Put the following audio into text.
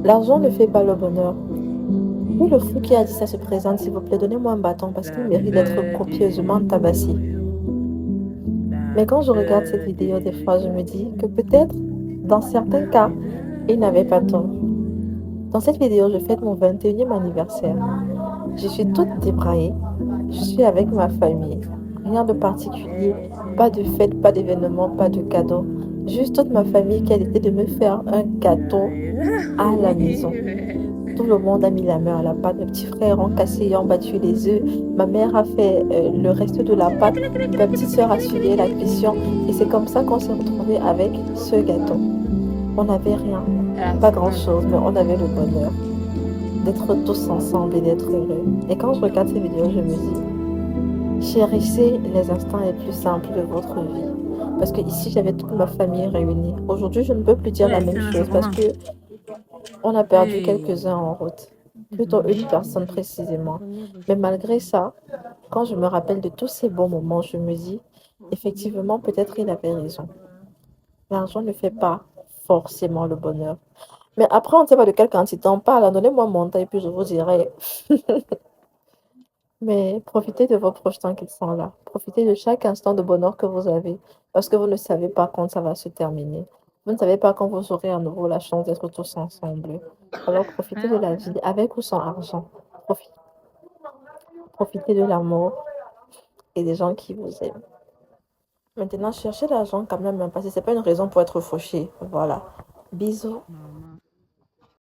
L'argent ne fait pas le bonheur. Oui, le fou qui a dit ça se présente, s'il vous plaît, donnez-moi un bâton parce qu'il mérite d'être copieusement tabassé. Mais quand je regarde cette vidéo, des fois, je me dis que peut-être, dans certains cas, il n'avait pas tort. Dans cette vidéo, je fête mon 21e anniversaire. Je suis toute débraillée. Je suis avec ma famille. Rien de particulier. Pas de fête, pas d'événement, pas de cadeau. Juste toute ma famille qui a décidé de me faire un gâteau à la maison. Tout le monde a mis la main à la pâte. Mes petits frères ont cassé et ont battu les œufs. Ma mère a fait le reste de la pâte. Ma petite sœur a suivi la cuisson. Et c'est comme ça qu'on s'est retrouvés avec ce gâteau. On n'avait rien, pas grand-chose, mais on avait le bonheur d'être tous ensemble et d'être heureux. Et quand je regarde ces vidéos, je me dis, chérissez les instants les plus simples de votre vie. Parce que ici, j'avais toute ma famille réunie. Aujourd'hui, je ne peux plus dire la même chose parce que on a perdu quelques-uns en route. Plutôt une personne précisément. Mais malgré ça, quand je me rappelle de tous ces bons moments, je me dis, effectivement, peut-être il avait raison. L'argent ne fait pas forcément le bonheur. Mais après, on ne sait pas de quelle quantité on parle. Donnez-moi mon temps et puis je vous dirai. Mais profitez de vos proches tant qu'ils sont là. Profitez de chaque instant de bonheur que vous avez. Parce que vous ne savez pas quand ça va se terminer. Vous ne savez pas quand vous aurez à nouveau la chance d'être tous ensemble. Alors profitez de la vie avec ou sans argent. Profi- Profitez de l'amour et des gens qui vous aiment. Maintenant, cherchez l'argent quand même, hein, parce que ce n'est pas une raison pour être fauché. Voilà. Bisous.